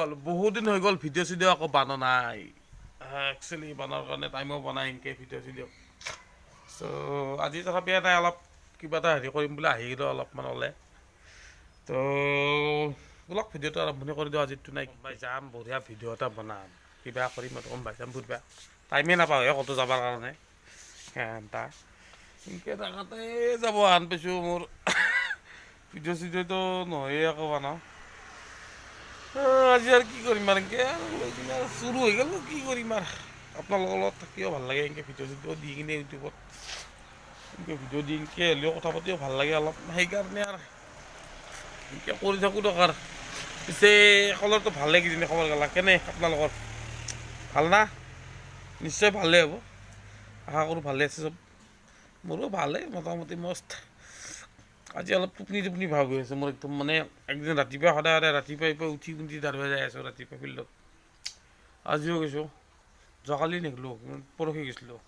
গ'ল বহুত দিন হৈ গ'ল ভিডিঅ' চিডিঅ' আকৌ বনোৱা নাই একচুৱেলি বনোৱাৰ কাৰণে টাইমো বনাই এনেকৈ ভিডিঅ' চিডিঅ' চ' আজি তথাপি এটা অলপ কিবা এটা হেৰি কৰিম বুলি আহি গ'লোঁ অলপমান ওলাই তো ব্লগ ভিডিঅ'টো আৰম্ভণি কৰি দিওঁ আজিতো নাই কোনোবাই যাম বঢ়িয়া ভিডিঅ' এটা বনাম কিবা কৰিম আৰু কোনোবাই যাম ফুৰিবা টাইমেই নাপাওঁ ক'তো যাবৰ কাৰণে এটা এনেকৈ জেগাতে যাব আন পাইছোঁ মোৰ ভিডিঅ' চিডিঅ'টো নহয়েই আকৌ বনাওঁ আজি আৰু কি কৰিম আৰু এনেকৈ চুৰু হৈ গ'ল কি কৰিম আৰু আপোনালোকৰ লগত থাকিও ভাল লাগে এনেকৈ ভিডিঅ' চিডিঅ' দি কিনে ইউটিউবত এনেকৈ ভিডিঅ' দি এনেকৈ হ'লেও কথা পাতিও ভাল লাগে অলপ সেইকাৰণে আৰু এনেকৈ কৰি থাকোঁ দৰকাৰ পিছে কলৰটো ভালে কিজানি খবৰ গ'লা কেনে আপোনালোকৰ ভাল না নিশ্চয় ভালেই হ'ব আশা কৰোঁ ভালে আছে চব মোৰো ভালেই মোটামুটি মস্ত আজি অলপ টোপনি ভাৱ হৈ আছে মোৰ একদম মানে একদিন ৰাতিপুৱা সদায় ৰাতিপুৱাই উঠি দাৰবা যাই আছোঁ ৰাতিপুৱা ফিল্ডত আজিও গৈছোঁ যোৱাকালি নেগলোঁ পৰহি গৈছিলোঁ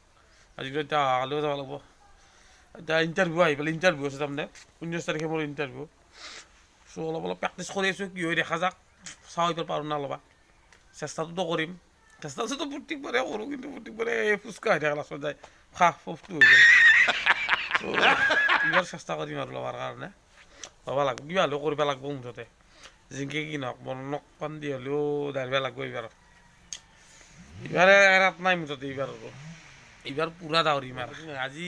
আজিতো এতিয়া অহাকালিও যাব লাগিব এতিয়া ইণ্টাৰভিউ আহি পেলাই ইণ্টাৰভিউ আছে তাৰমানে 19 তাৰিখে মোৰ ইণ্টাৰভিউ চ' অলপ প্ৰেক্টিছ কৰি আছোঁ কি হয় দেখা যাক চাওঁ এইবাৰ পাৰোঁ না ল'বা চেষ্টাটোতো কৰিম চেষ্টাটোতো প্ৰত্যেকবাৰে কৰোঁ কিন্তু প্ৰত্যেকবাৰে ফুচকা হৈ থাকে লাষ্টত যায় ফুফটো হৈ যায় চ' এইবাৰ চেষ্টা কৰিম আৰু ল'বৰ কাৰণে ল'ব লাগিব কিবা হ'লেও কৰিব লাগিব মুঠতে যেনেকৈ কি নহওক মনক পাণ দি হ'লেও দাৰিব লাগিব এইবাৰ এৰাত নাই মুঠতে এইবাৰ পূৰা দাউৰিম আৰু আজি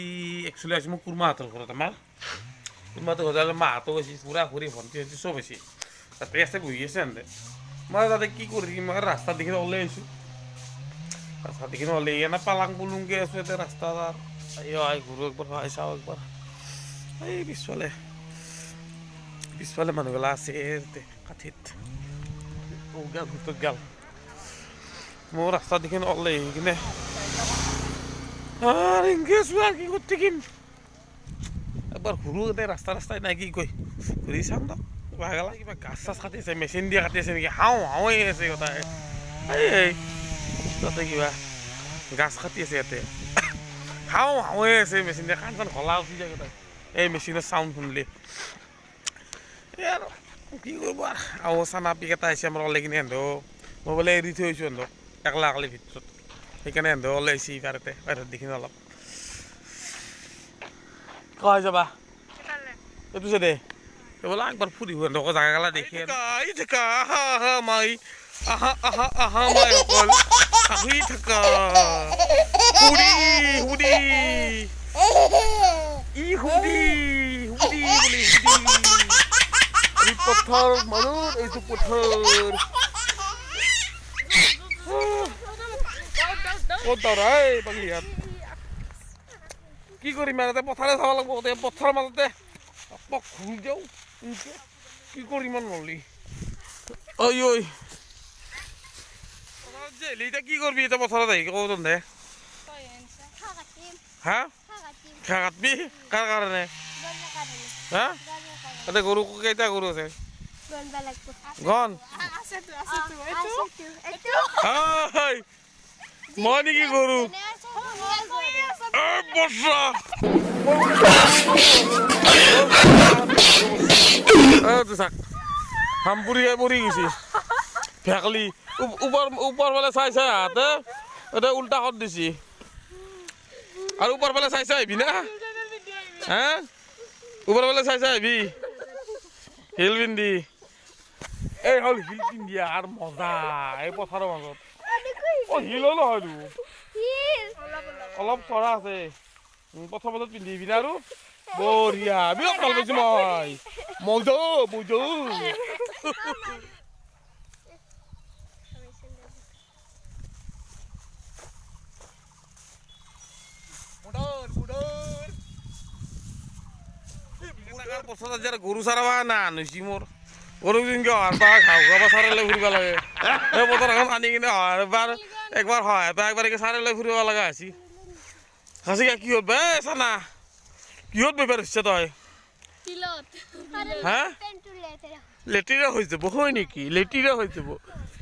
একচুৱেলি আছোঁ মই কুৰমাহঁতৰ ঘৰত আমাৰ কুৰমাহঁতৰ ঘৰত মাহঁতো গৈছে পূৰা ঘূৰি ভণ্টি চব হৈছে তাতে আছে বহি আছে এনে মই তাতে কি কৰি থাকিম মই ৰাস্তাত দেখি ওলাই আহিছোঁ ৰাস্তাত দেখি ওলাই এনে পালাং পুলুংকৈ আছোঁ এতিয়া ৰাস্তাত ঘূৰো একবাৰ সহায় চাওঁ একবাৰ এই পিছফালে মানুহগিলা আছে কাঠিত গাল মোৰ ৰাস্তাত দেখি ওলাই আহি কিনে এনেকৈ আছোঁ আৰু কি কৰি থাকিম একবাৰ ঘূৰো এনে ৰাস্তাই নাই কি কয় ঘূৰি চাম ন গেলা কিবা গাছ চাছ কাটি আছে মেচিন দিয়ে কাটি আছে নেকি হাওঁৱে আছে গোটাই এই তাতে কিবা গাছ কাটি আছে ইয়াতে হাওঁৱে আছে মেচিন দিয়ে কাণ চান ঘলা উঠি যায় গোটাই এই মেচিনৰ চাউণ্ড শুনিলে এই আৰু কি কৰিব আৰু চানা পিক এটা আহিছে আমাৰ ওলাই কিনে সিহঁতক মই বোলে এৰি থৈ আহিছোঁ সিহঁতক একলা ভিতৰত সেইকাৰণে সিহঁতক ওলাই আহিছে বাহিৰত দেখি অলপ কয় যাবা এইটো চাইডে বোলে একবাৰ ফুৰিব সিহঁতক জাগাগেলা দেখি মাই আহা মাই অকল আহি থাকা হুদি হুদি এই পথৰ মানুহ এইটো পথৰ ক'ত দাউৰাই বাগিয়াত কি কৰিম আৰু পথাৰে চাব লাগিব পথাৰৰ মাজতে ঘূৰি যাওঁ কি কৰিম নলি ঐ এতিয়া কি কৰিবি এতিয়া পথাৰত আহি কওঁ দে হা ঘাঁহ কাটবি কাৰ কাৰণে হা তাতে গৰু কেইটা গৰু আছে গন মই নেকি গৰু হামপুৰি পৰি গৈছে ভেকলি ওপৰ ফালে চাই হাতে এতিয়া উল্টা কত দিছি আৰু ওপৰ ফালে চাই আহিবি না হা ওপৰ ফালে চাই আহিবি হিল পিন্ধি এই হ'ল হিল পিন্ধি আৰু মজা এই পথাৰৰ মাজত হিলো নহয়তো অলপ চৰা আছে পথাৰ মাজত পিন্ধিবি না আৰু বঢ়িয়া বিৰাট ভাল পাইছো মই মজা গৰু চাৰাবা না আনিছি মোৰ গৰু যেনেকৈ অহাৰ পৰা ঘাঁহ চাৰাই ফুৰিব লাগে সেই পথাৰখন আনি কিনে অহাৰ একবাৰ সহায় পাই একবাৰ চাৰাই লৈ ফুৰিব লগা হৈছে হাঁচিকা কিহত বে চানা কিহত বেপাৰ হৈছে তই হা লেটিৰা হৈ যাব হয় নেকি লেটিৰা হৈ যাব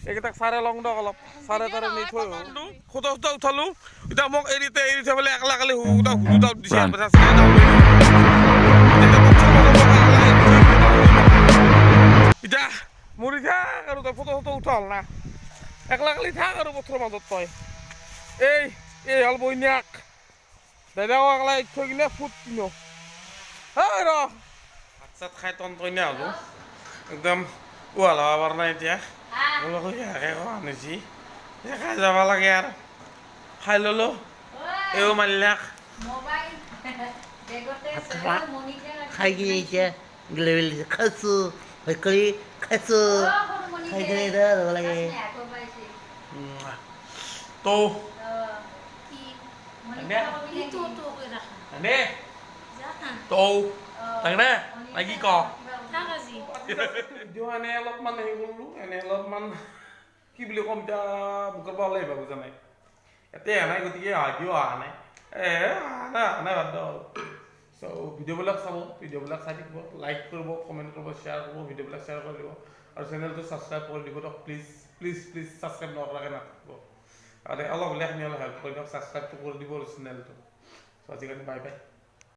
এইকেইটাক চাৰে লং দক অলপ চাৰে তাৰে নি থৈ খুটা উঠালোঁ এতিয়া মোক এৰি থৈ পেলাই একলা কালি হুদা দিছে এতিয়া মৰি থাক আৰু তই ফটো চটো উঠা হ'ল না একলা কালি থাক আৰু পথৰ মাজত তই এই হ'ল বইনাক দাদাও একলা থৈ কিনে ফুট কিনো হয় ৰ ভাত চাত খাই টনটনীয়া হ'লো একদম উহাল হ'ব পৰা নাই এতিয়া আনিছি খাই যাব লাগে আৰু খাই ল'লো এও মাৰিলাক খাই কিনে এতিয়া লেবেল খাইছোঁ ভয় কৰি খাইছোঁ খাই কিনে এতিয়া যাব লাগে তো তো তাক দে কি ক ভিডিঅ' এনে অলপমান হেৰি কৰিলোঁ এনে অলপমান কি বুলি ক'ম এতিয়া মুখৰ পৰা ওলাই আহিব বুজা নাই এতিয়া অহা নাই গতিকে হাঁহিও অহা নাই অহা নাই বাদ দিয়ক চ' ভিডিঅ'বিলাক চাব ভিডিঅ'বিলাক চাই থাকিব লাইক কৰিব কমেণ্ট কৰিব শ্বেয়াৰ কৰিব ভিডিঅ'বিলাক শ্বেয়াৰ কৰি দিব আৰু চেনেলটো ছাবস্ক্ৰাইব কৰি দিব দিয়ক প্লিজ প্লিজ প্লিজ ছাবস্ক্ৰাইব নকৰাকৈ নাথাকিব আৰু অলপ হ'লে আপুনি অলপ হেল্প কৰি দিয়ক ছাবস্ক্ৰাইবটো কৰি দিব চেনেলটো চ' আজিকালি বাই বাই